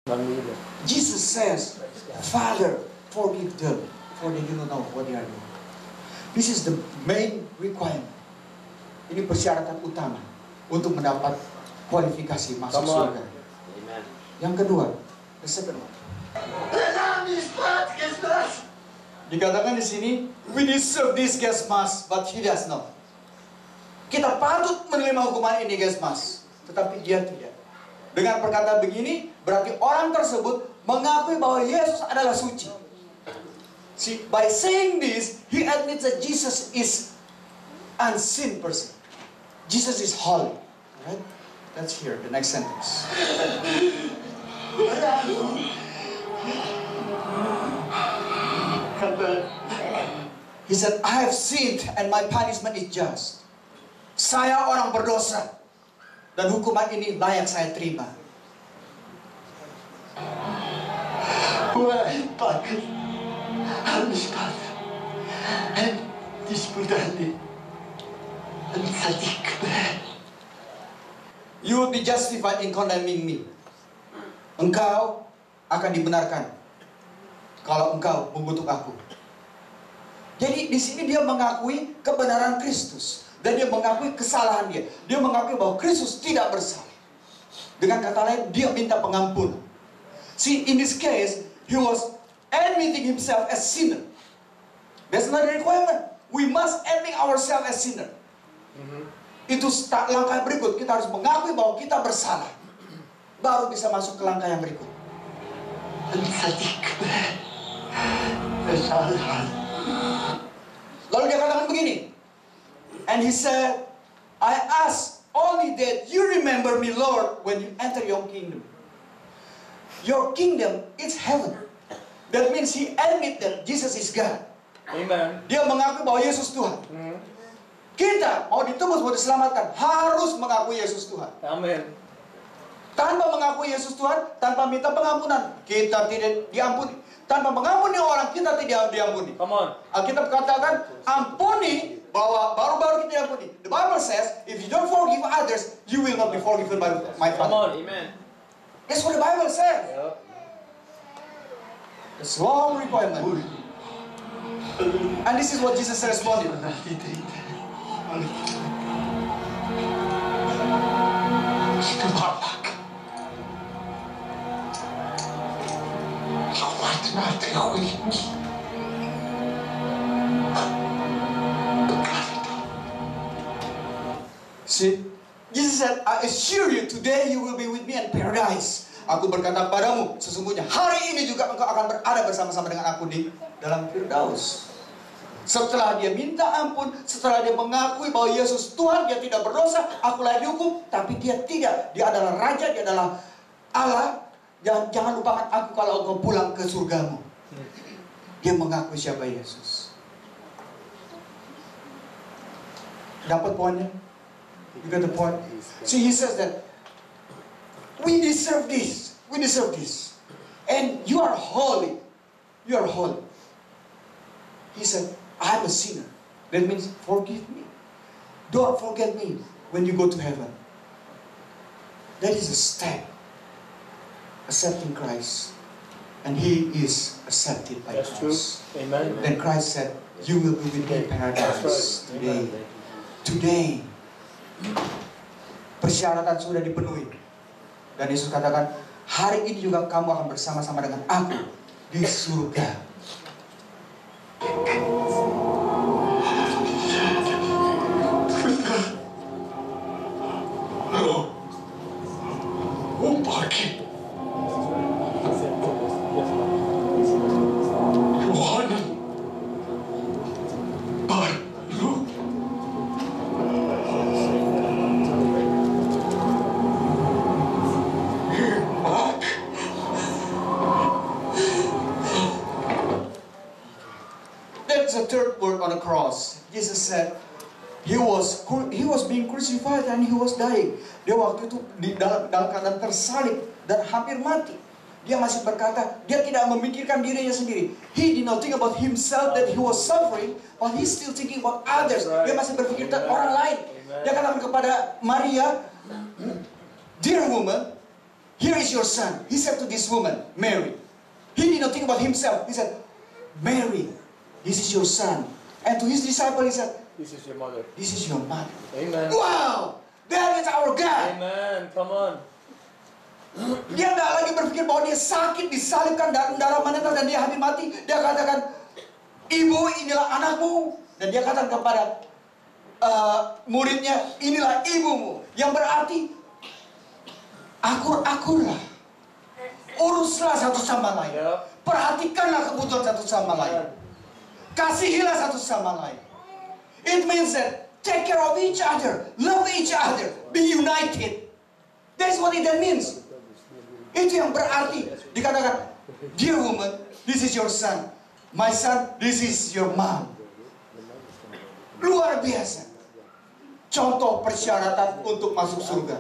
Jesus says, Father, forgive them, for they do not know what they are doing. This is the main requirement. Ini persyaratan utama untuk mendapat kualifikasi masuk surga. Yang kedua, the second one. Dikatakan di sini, we deserve this gas mask, but he does not. Kita patut menerima hukuman ini gas mask, tetapi dia tidak. Dengan perkataan begini, berarti orang tersebut mengakui bahwa Yesus adalah suci. See, by saying this, he admits that Jesus is unseen person. Jesus is holy. Right? That's here, the next sentence. He said, I have sinned and my punishment is just. Saya orang berdosa dan hukuman ini layak saya terima. You will be justified in condemning me. Engkau akan dibenarkan kalau engkau mengutuk aku. Jadi di sini dia mengakui kebenaran Kristus dan dia mengakui kesalahan dia. Dia mengakui bahwa Kristus tidak bersalah. Dengan kata lain, dia minta pengampunan. See, in this case, he was admitting himself as sinner. That's not a requirement. We must admit ourselves as sinner. Itu langkah berikut. Kita harus mengakui bahwa kita bersalah. Baru bisa masuk ke langkah yang berikut. Lalu dia katakan begini. And he said, I ask only that you remember me, Lord, when you enter your kingdom. Your kingdom is heaven. That means he admit that Jesus is God. Amen. Dia mengakui bahwa Yesus Tuhan. Kita mau ditebus, mau diselamatkan, harus mengakui Yesus Tuhan. Amen. Tanpa mengakui Yesus Tuhan, tanpa minta pengampunan, kita tidak diampuni. Tanpa mengampuni orang, kita tidak diampuni. Come on. Alkitab katakan, ampuni, bahwa baru-baru kita diampuni. The Bible says, if you don't forgive others, you will not be forgiven by my Father. Come on. Amen. That's what the Bible says. Yep. It's long requirement. And this is what Jesus responded. See, Jesus said, I assure you, today you will be with me in paradise. Aku berkata padamu, sesungguhnya hari ini juga engkau akan berada bersama-sama dengan aku di dalam Firdaus. Setelah dia minta ampun, setelah dia mengakui bahwa Yesus Tuhan, dia tidak berdosa, aku layak dihukum, tapi dia tidak. Dia adalah Raja, dia adalah Allah. Jangan lupakan aku kalau engkau pulang ke surgamu. Dia mengakui siapa Yesus. Dapat poinnya? You got the point? See, he says that we deserve this. We deserve this. And you are holy. You are holy. He said, I'm a sinner. That means forgive me. Don't forget me when you go to heaven. That is a step. Accepting Christ. And he is accepted by That's Christ. true. Amen. Then Christ said, you will be with me in paradise today. Today. Persyaratan sudah dipenuhi. Dan Yesus katakan, hari ini juga kamu akan bersama-sama dengan aku di surga. The third word on the cross. Jesus said he was being crucified and he was dying. Dia waktu itu dalam keadaan tersalib dan hampir mati. Dia masih berkata, dia tidak memikirkan dirinya sendiri. He did not think about himself that he was suffering, but he still thinking about others. Dia masih berpikir tentang orang lain. Dia katakan kepada Maria, dear woman, here is your son. He said to this woman, Mary. He did not think about himself. He said, Mary, this is your son. And to his disciple, he said, This is your mother. this is your mother. Amen. Wow! That is our God. Amen. Come on. Dia nggak lagi berpikir bahwa dia sakit, disalibkan dalam darah menetes dan dia hampir mati. Dia katakan, ibu inilah anakmu. Dan dia katakan kepada muridnya, inilah ibumu. Yang berarti, akur-akurlah. Uruslah satu sama lain. Perhatikanlah kebutuhan satu sama lain. Kasihilah satu sama lain. It means that take care of each other, love each other, be united. That's what it means. Itu yang berarti dikatakan, dear woman, this is your son. My son, this is your mom. Luar biasa. Contoh persyaratan untuk masuk surga.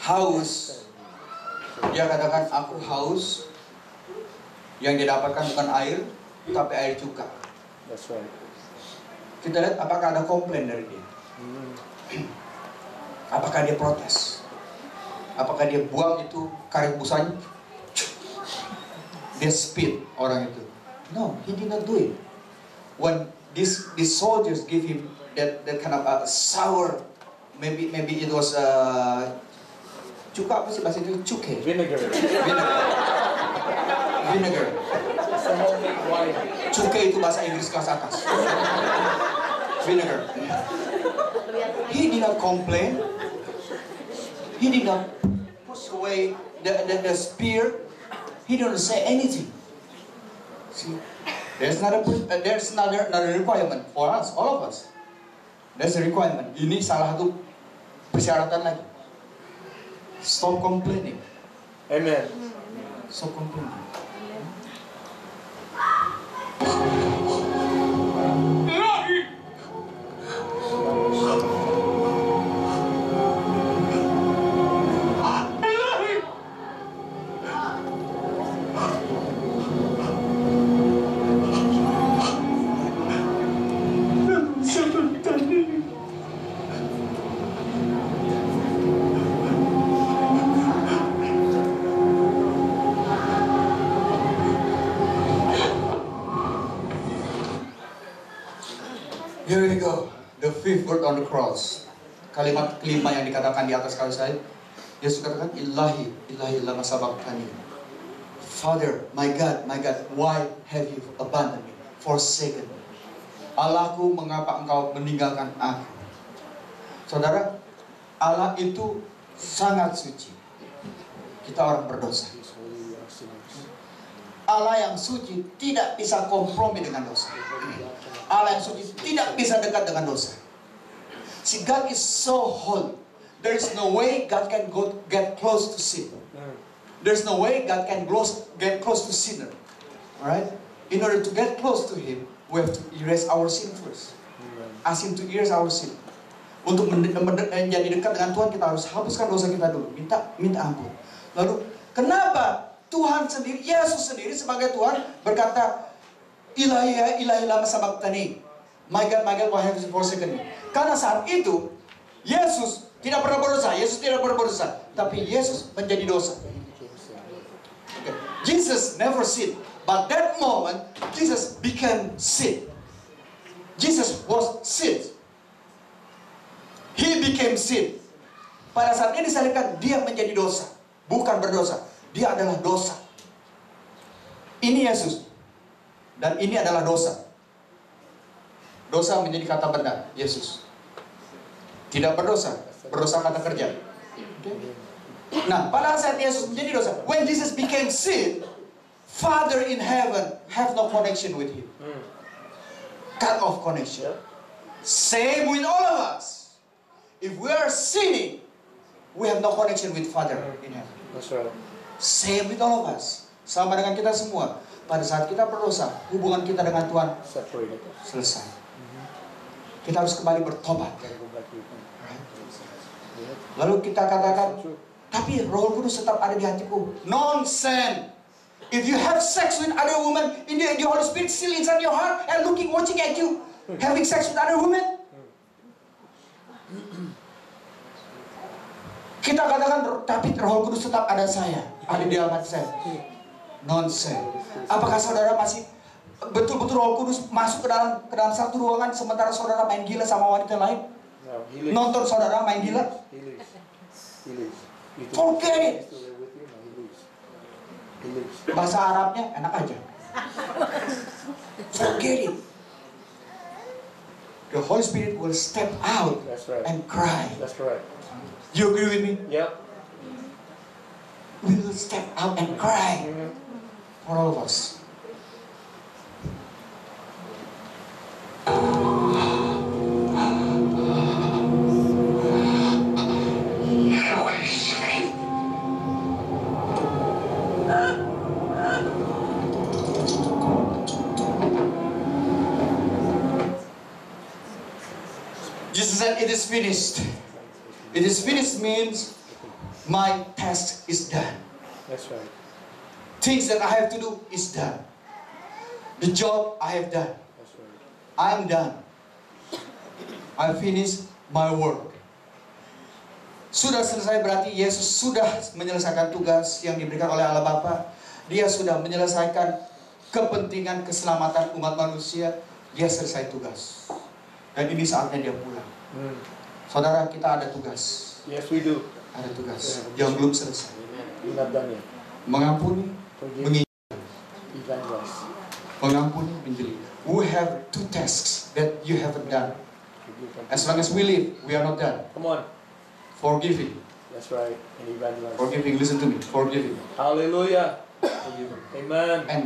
Haus, dia katakan aku haus. Yang didapatkan bukan air, tapi air cuka. That's right. Kita lihat apakah ada komplain dari dia. Apakah dia protes? Apakah dia buang itu karet busanya? Dia spit orang itu. No, he did not do it. When these soldiers give him that kind of sour, maybe it was cuka, apa sih bahasa itu? Cuke. Vinegar. Vinegar. It's a homemade wine. Cuke itu bahasa Inggris kelas atas. Vinegar. He did not complain. He did not push away the spear. He didn't say anything. See, there's another requirement for us, all of us. There's a requirement. Ini salah satu persyaratan lagi. Stop complaining. Amen. Stop complaining. Here we go, the fifth word on the cross. Kalimat kelima yang dikatakan di atas kayu salib. Yesus katakan, Ilahi, Ilahi lama sabachthani. Father, my God, why have you abandoned me, forsaken me? Allahku, mengapa engkau meninggalkan aku? Saudara, Allah itu sangat suci. Kita orang berdosa. Allah yang suci tidak bisa kompromi dengan dosa. Allah yang suci tidak bisa dekat dengan dosa. See, God is so holy. There is no way God can get close to sin. There's no way God can get close to sinner. Alright? In order to get close to Him, we have to erase our sin first. Ask Him to erase our sin. Untuk menjadi dekat dengan Tuhan, kita harus hapuskan dosa kita dulu. Minta ampun. Lalu, kenapa Tuhan sendiri, Yesus sendiri sebagai Tuhan berkata, Ilahi, Ilahi lama sabachthani. My God, why have you forsaken me? Karena saat itu, Yesus tidak pernah berdosa. Yesus tidak pernah berdosa. Tapi Yesus menjadi dosa. Okay. Jesus never sinned. But that moment, Jesus became sin. Jesus was sin. He became sin. pada saat dia disalibkan, dia menjadi dosa. Bukan berdosa, dia adalah dosa. Ini Yesus. Dan ini adalah dosa. Dosa menjadi kata benda, Yesus. Tidak berdosa, berdosa kata kerja. Okay? Nah, pada saat Yesus menjadi dosa, when Jesus became sin, Father in heaven have no connection with him. Cut off connection. Same with all of us. If we are sinning, we have no connection with Father in heaven. That's right. Same with all of us. Sama dengan kita semua. Pada saat kita berdosa, hubungan kita dengan Tuhan Separated. selesai. Kita harus kembali bertobat. Gotta go back to your home. Lalu kita katakan, True. tapi Roh Kudus tetap ada di hatiku. Nonsense. If you have sex with other woman, the Holy Spirit still inside your heart and watching at you, having sex with other women. Kita katakan, tapi Roh Kudus tetap ada di dalam hati saya. Nonsense. Apakah saudara masih betul-betul Roh Kudus masuk ke dalam satu ruangan sementara saudara main gila sama wanita lain? No, he lives. Nonton saudara main gila? He lives. He lives. You think Forget it. he's still there with you? No, he lives. He lives. Bahasa Arabnya enak aja. Forget it. The Holy Spirit will step out That's right. and cry. That's right. You agree with me? Yep. We will step out and cry for all of us. Jesus said, "It is finished." It is finished means my task is done. That's right. Things that I have to do is done. The job I have done. That's right. I'm done. I finished my work. Sudah selesai berarti Yesus sudah menyelesaikan tugas yang diberikan oleh Allah Bapa. Dia sudah menyelesaikan kepentingan keselamatan umat manusia. Dia selesai tugas. Dan ini saatnya dia pulang. Saudara, kita ada tugas. Yes, we do. Ada tugas yang belum selesai. We're not done yet. Mengampuni, Forgive. mengingat, Evangelize. mengampuni, menjeli. We have two tasks that you haven't done. Forgive and As long as we live, we are not done. Come on. Forgiving, That's right. And evangelize. forgiving. Listen to me. Forgiving Hallelujah. Amen. and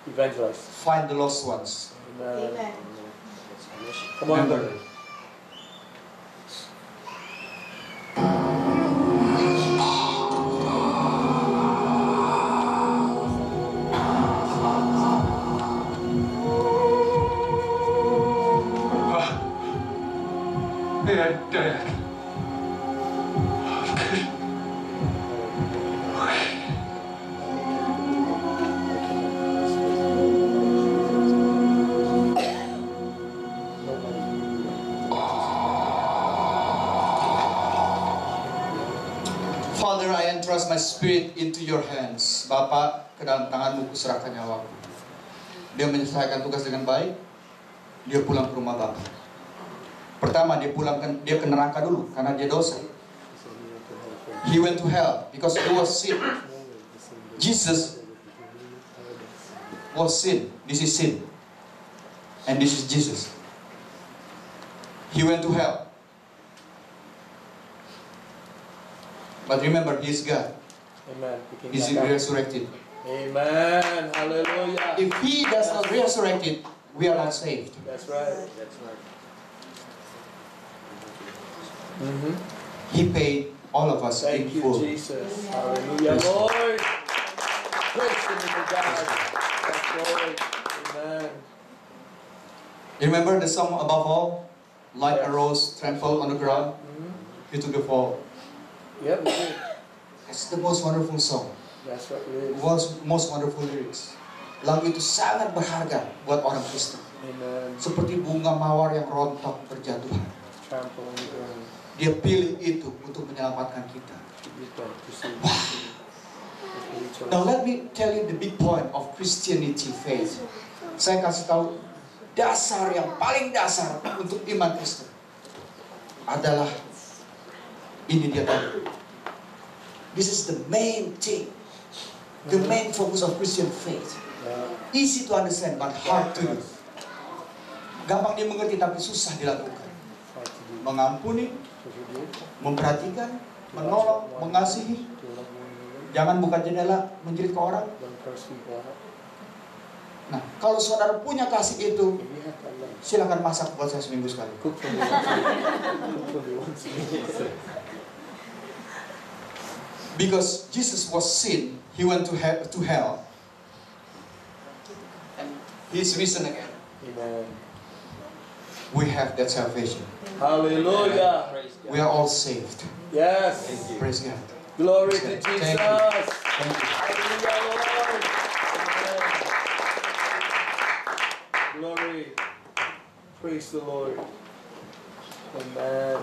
Evangelize. find the lost ones. Amen. Amen. Come on, Remember, brother. Dad. Father, I entrust my spirit into your hands. Bapak, ke dalam tanganmu kuserahkan nyawaku. Dia menyelesaikan tugas dengan baik. Dia pulang ke rumah Bapak. Pertama, dia ke neraka dulu karena dia dosa. He went to hell because he was sin. Jesus was sin. This is sin. And this is Jesus. He went to hell. But remember, he is God. Amen. He came He is back up. resurrected. Amen. Hallelujah. If he does not resurrect it, we are not saved. That's right. That's right. He paid all of us Thank in you, full. Jesus. Hallelujah, Lord. Praise the name of God. Yes, Lord. Amen. Remember the song above all? Like a rose trampled on the ground. He took the fall. Yep, we did. It's the most wonderful song. That's what it is. Most wonderful lyrics. Lagu itu sangat berharga buat orang Kristen. Amen. Seperti bunga mawar yang rontok berjatuhan. Trample on the ground. Dia pilih itu untuk menyelamatkan kita. Now let me tell you the big point of Christianity faith. Saya kasih tahu dasar yang paling dasar untuk iman Kristen adalah Ini dia tadi. This is the main thing. The main focus of Christian faith. Easy to understand but hard to do. Gampang dimengerti tapi susah dilakukan. Mengampuni, memperhatikan, menolong, mengasihi. Jangan buka jendela menjerit ke orang. Nah, kalau saudara punya kasih itu, silakan masak buat saya seminggu sekali. Because Jesus was sin, He went to hell. He's risen again. Amen. We have that salvation. Hallelujah. We are all saved. Yes. Praise God. Glory to Thank Jesus. you. Thank you. Hallelujah, Lord. Amen. Glory. Praise the Lord. Amen.